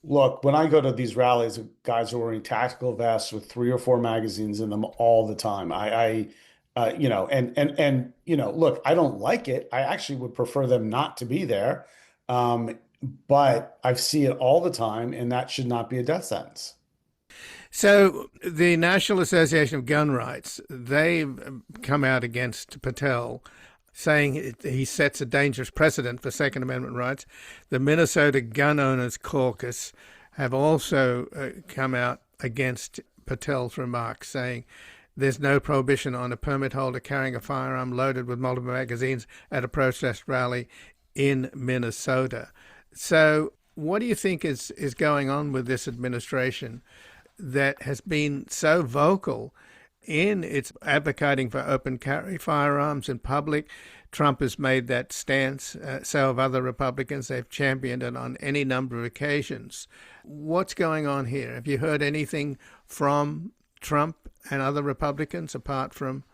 Look, when I go to these rallies, guys are wearing tactical vests with 3 or 4 magazines in them all the time. Look, I don't like it. I actually would prefer them not to be there. But I see it all the time, and that should not be a death sentence. So the National Association of Gun Rights, they've come out against Patel, saying he sets a dangerous precedent for Second Amendment rights. The Minnesota Gun Owners Caucus have also come out against Patel's remarks, saying there's no prohibition on a permit holder carrying a firearm loaded with multiple magazines at a protest rally in Minnesota. So what do you think is going on with this administration that has been so vocal in its advocating for open carry firearms in public? Trump has made that stance. So have other Republicans. They've championed it on any number of occasions. What's going on here? Have you heard anything from Trump and other Republicans apart from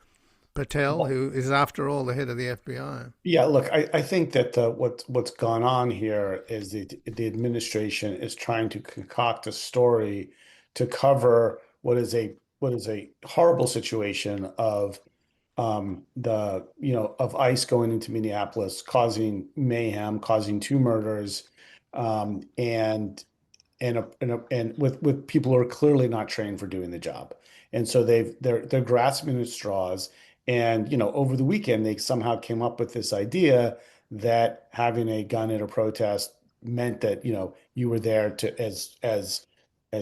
Patel, who is, after all, the head of the FBI? Yeah, look, I think that what's gone on here is the administration is trying to concoct a story to cover what is a horrible situation of of ICE going into Minneapolis, causing mayhem, causing 2 murders, and with people who are clearly not trained for doing the job. And so they're grasping at straws. And over the weekend they somehow came up with this idea that having a gun at a protest meant that you were there to as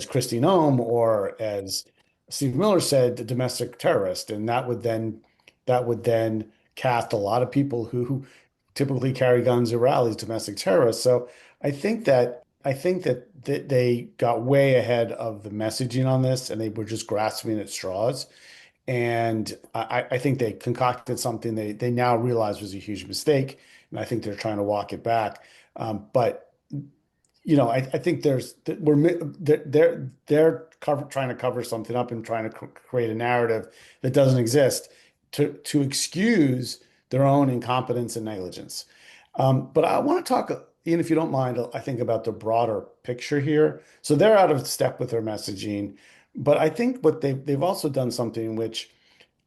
Christine Ohm, or as Steve Miller said, the domestic terrorist, and that would then cast a lot of people who typically carry guns at rallies domestic terrorists. So I think that they got way ahead of the messaging on this, and they were just grasping at straws. And I think they concocted something they now realize was a huge mistake, and I think they're trying to walk it back. But I think they're trying to cover something up and trying to create a narrative that doesn't exist to excuse their own incompetence and negligence. But I want to talk, Ian, if you don't mind, I think about the broader picture here. So they're out of step with their messaging, but I think what they've also done something which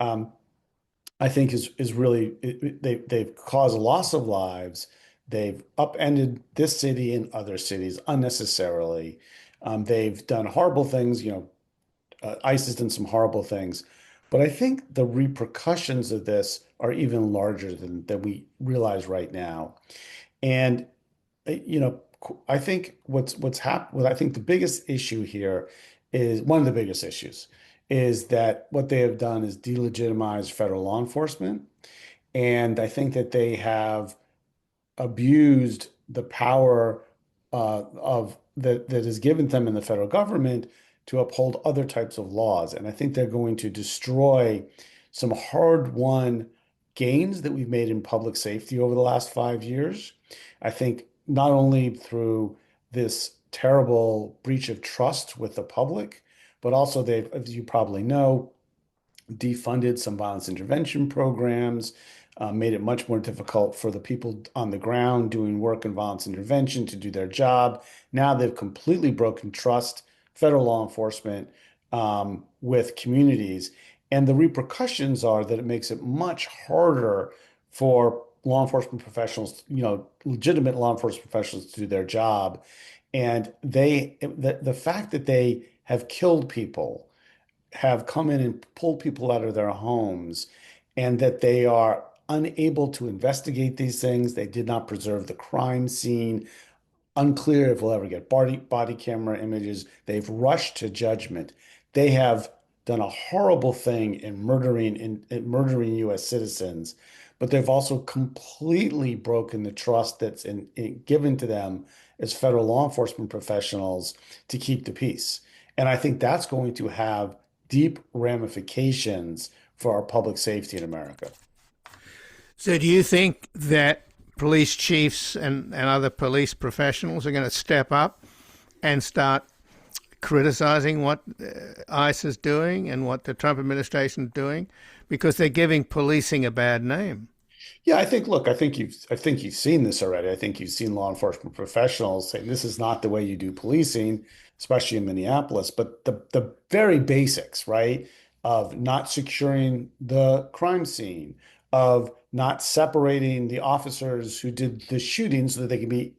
I think is really they've caused loss of lives. They've upended this city and other cities unnecessarily. They've done horrible things. ICE has done some horrible things. But I think the repercussions of this are even larger than we realize right now. And, I think what's happened, I think the biggest issue here is one of the biggest issues is that what they have done is delegitimize federal law enforcement. And I think that they have abused the power that is given them in the federal government to uphold other types of laws. And I think they're going to destroy some hard-won gains that we've made in public safety over the last 5 years. I think not only through this terrible breach of trust with the public, but also they've, as you probably know, defunded some violence intervention programs, made it much more difficult for the people on the ground doing work in violence intervention to do their job. Now they've completely broken trust, federal law enforcement, with communities. And the repercussions are that it makes it much harder for law enforcement professionals, legitimate law enforcement professionals to do their job. And the fact that they have killed people, have come in and pulled people out of their homes, and that they are unable to investigate these things. They did not preserve the crime scene. Unclear if we'll ever get body camera images. They've rushed to judgment. They have done a horrible thing in murdering U.S. citizens, but they've also completely broken the trust that's given to them as federal law enforcement professionals to keep the peace. And I think that's going to have deep ramifications for our public safety in America. So do you think that police chiefs and other police professionals are going to step up and start criticizing what ICE is doing and what the Trump administration is doing, because they're giving policing a bad name? Yeah, I think you've seen this already. I think you've seen law enforcement professionals saying this is not the way you do policing, especially in Minneapolis. But the very basics, right, of not securing the crime scene, of not separating the officers who did the shooting so that they can be,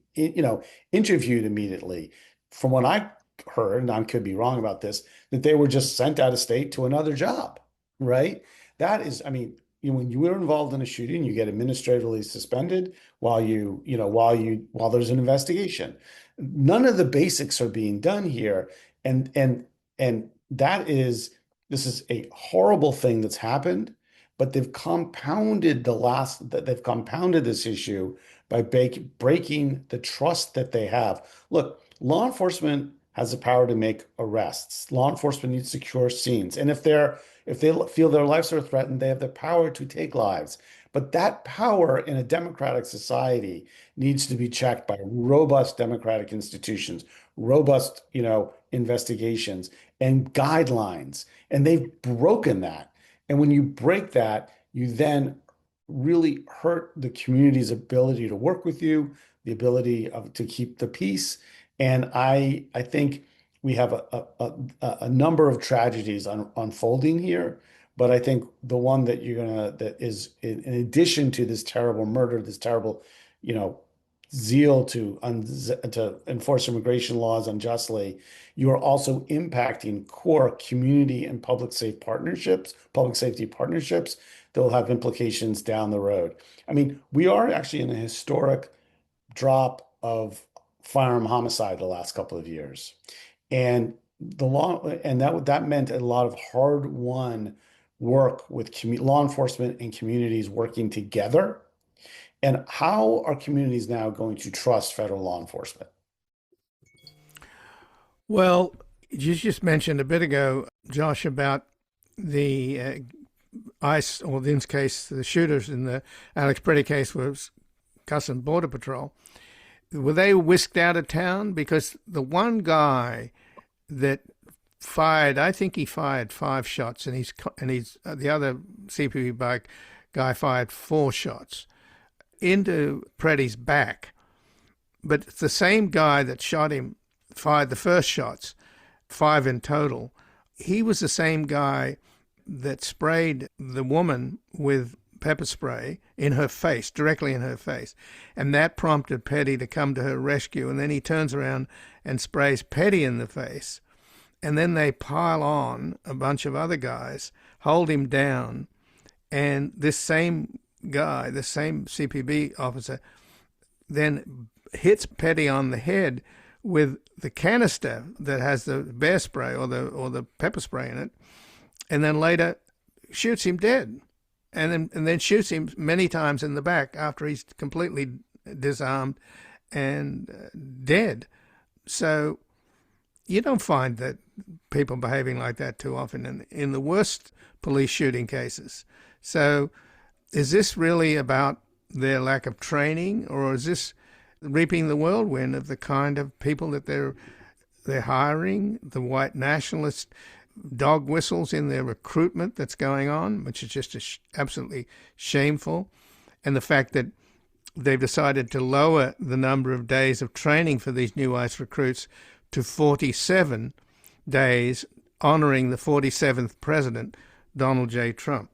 interviewed immediately. From what I heard, and I could be wrong about this, that they were just sent out of state to another job, right? That is, when you are involved in a shooting, you get administratively suspended while there's an investigation. None of the basics are being done here, and this is a horrible thing that's happened. But they've compounded this issue by breaking the trust that they have. Look, law enforcement has the power to make arrests. Law enforcement needs secure scenes. And if they feel their lives are threatened, they have the power to take lives. But that power in a democratic society needs to be checked by robust democratic institutions, robust, investigations and guidelines. And they've broken that. And when you break that, you then really hurt the community's ability to work with you, the ability to keep the peace. And I think we have a number of tragedies unfolding here. But I think the one that that is in addition to this terrible murder, this terrible, zeal to enforce immigration laws unjustly, you are also impacting core community and public safety partnerships that will have implications down the road. We are actually in a historic drop of firearm homicide the last couple of years. And that meant a lot of hard-won work with law enforcement and communities working together. And how are communities now going to trust federal law enforcement? Well, you just mentioned a bit ago, Josh, about the ICE, or in this case, the shooters in the Alex Pretty case was Customs and Border Patrol. Were they whisked out of town? Because the one guy that fired, I think he fired 5 shots, and the other CPB bike guy fired 4 shots into Preddy's back. But the same guy that shot him fired the first shots, 5 in total. He was the same guy that sprayed the woman with pepper spray in her face, directly in her face. And that prompted Petty to come to her rescue. And then he turns around and sprays Petty in the face. And then they pile on a bunch of other guys, hold him down. And this same guy, the same CPB officer, then hits Petty on the head with the canister that has the bear spray or the pepper spray in it, and then later shoots him dead, and then shoots him many times in the back after he's completely disarmed and dead. So you don't find that people behaving like that too often in the worst police shooting cases. So is this really about their lack of training, or is this reaping the whirlwind of the kind of people that they're hiring, the white nationalist dog whistles in their recruitment that's going on, which is just absolutely shameful, and the fact that they've decided to lower the number of days of training for these new ICE recruits to 47 days, honoring the 47th president, Donald J. Trump?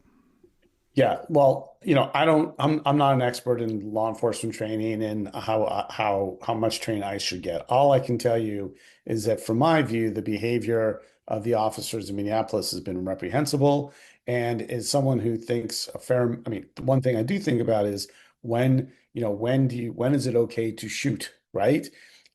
Yeah, well, I'm not an expert in law enforcement training and how much training I should get. All I can tell you is that from my view, the behavior of the officers in Minneapolis has been reprehensible. And as someone who thinks one thing I do think about is when is it okay to shoot, right?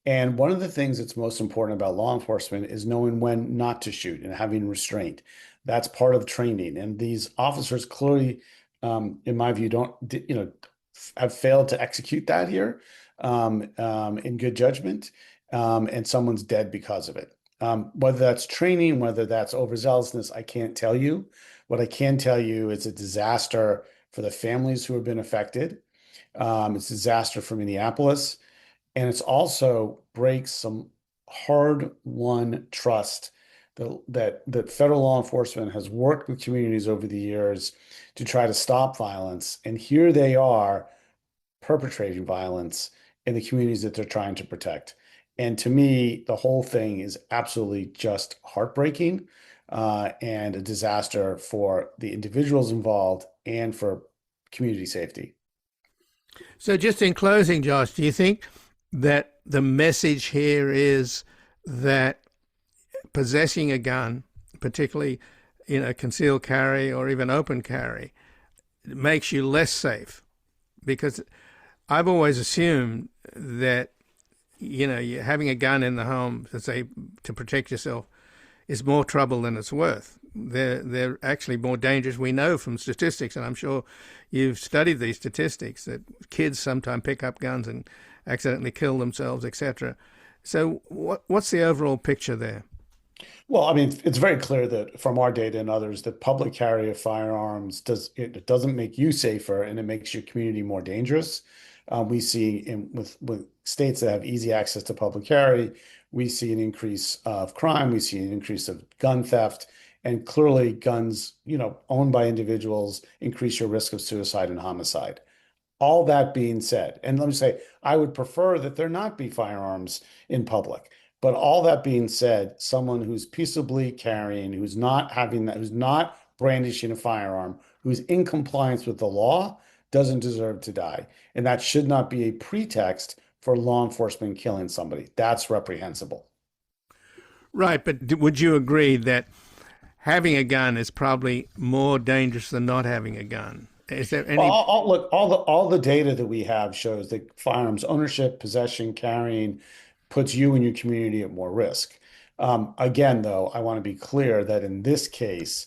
And one of the things that's most important about law enforcement is knowing when not to shoot and having restraint. That's part of training. And these officers clearly, in my view, have failed to execute that here in good judgment, and someone's dead because of it. Whether that's training, whether that's overzealousness, I can't tell you. What I can tell you is a disaster for the families who have been affected. It's a disaster for Minneapolis, and it's also breaks some hard-won trust that federal law enforcement has worked with communities over the years to try to stop violence. And here they are perpetrating violence in the communities that they're trying to protect. And to me, the whole thing is absolutely just heartbreaking and a disaster for the individuals involved and for community safety. So just in closing, Josh, do you think that the message here is that possessing a gun, particularly, concealed carry or even open carry, makes you less safe? Because I've always assumed that, you're having a gun in the home, to protect yourself, is more trouble than it's worth. They're actually more dangerous. We know from statistics, and I'm sure you've studied these statistics, that kids sometimes pick up guns and accidentally kill themselves, etc. So what's the overall picture there? Well, I mean, it's very clear that from our data and others, that public carry of firearms doesn't make you safer, and it makes your community more dangerous. We see with states that have easy access to public carry, we see an increase of crime, we see an increase of gun theft, and clearly guns, owned by individuals increase your risk of suicide and homicide. All that being said, and let me say, I would prefer that there not be firearms in public. But all that being said, someone who's peaceably carrying, who's not brandishing a firearm, who's in compliance with the law, doesn't deserve to die. And that should not be a pretext for law enforcement killing somebody. That's reprehensible. Right, but would you agree that having a gun is probably more dangerous than not having a gun? Is there any? All the data that we have shows that firearms ownership, possession, carrying puts you and your community at more risk. Again, though, I want to be clear that in this case,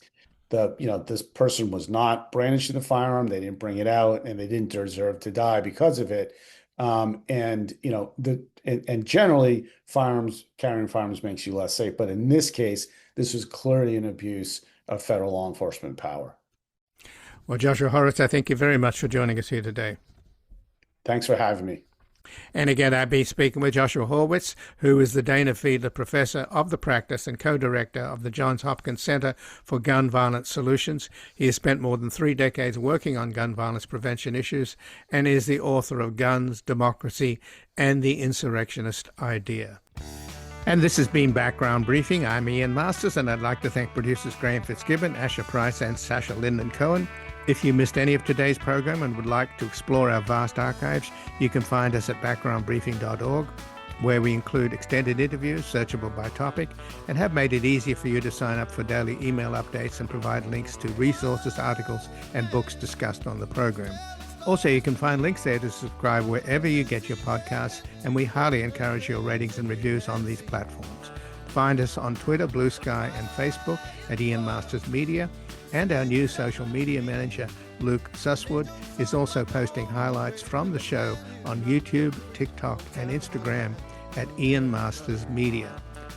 this person was not brandishing the firearm. They didn't bring it out, and they didn't deserve to die because of it. And generally, carrying firearms makes you less safe. But in this case, this was clearly an abuse of federal law enforcement power. Well, Joshua Horwitz, I thank you very much for joining us here today. Thanks for having me. And again, I've been speaking with Joshua Horwitz, who is the Dana Fiedler Professor of the Practice and co-director of the Johns Hopkins Center for Gun Violence Solutions. He has spent more than 3 decades working on gun violence prevention issues and is the author of Guns, Democracy, and the Insurrectionist Idea. And this has been Background Briefing. I'm Ian Masters, and I'd like to thank producers Graham Fitzgibbon, Asher Price, and Sasha Linden-Cohen. If you missed any of today's program and would like to explore our vast archives, you can find us at backgroundbriefing.org, where we include extended interviews, searchable by topic, and have made it easier for you to sign up for daily email updates and provide links to resources, articles, and books discussed on the program. Also, you can find links there to subscribe wherever you get your podcasts, and we highly encourage your ratings and reviews on these platforms. Find us on Twitter, Blue Sky, and Facebook at Ian Masters Media, and our new social media manager, Luke Susswood, is also posting highlights from the show on YouTube, TikTok, and Instagram at Ian Masters Media.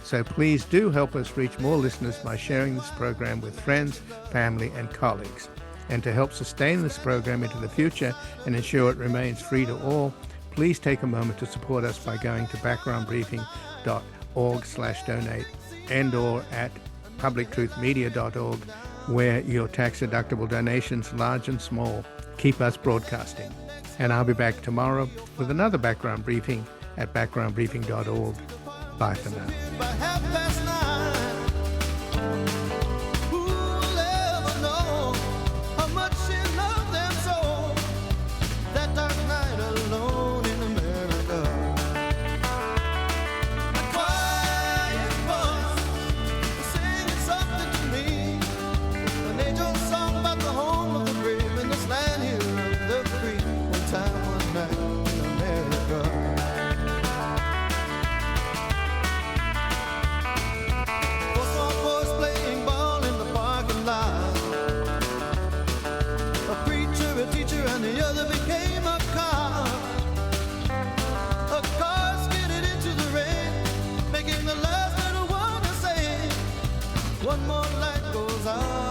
So please do help us reach more listeners by sharing this program with friends, family, and colleagues. And to help sustain this program into the future and ensure it remains free to all, please take a moment to support us by going to backgroundbriefing.org/donate and/or at publictruthmedia.org, where your tax-deductible donations, large and small, keep us broadcasting. And I'll be back tomorrow with another Background Briefing at backgroundbriefing.org. Bye for now. By 9:30, who'll ever know how much she loves the other became a car. A car skidded into the rain, making the last little one to say, one more light goes out.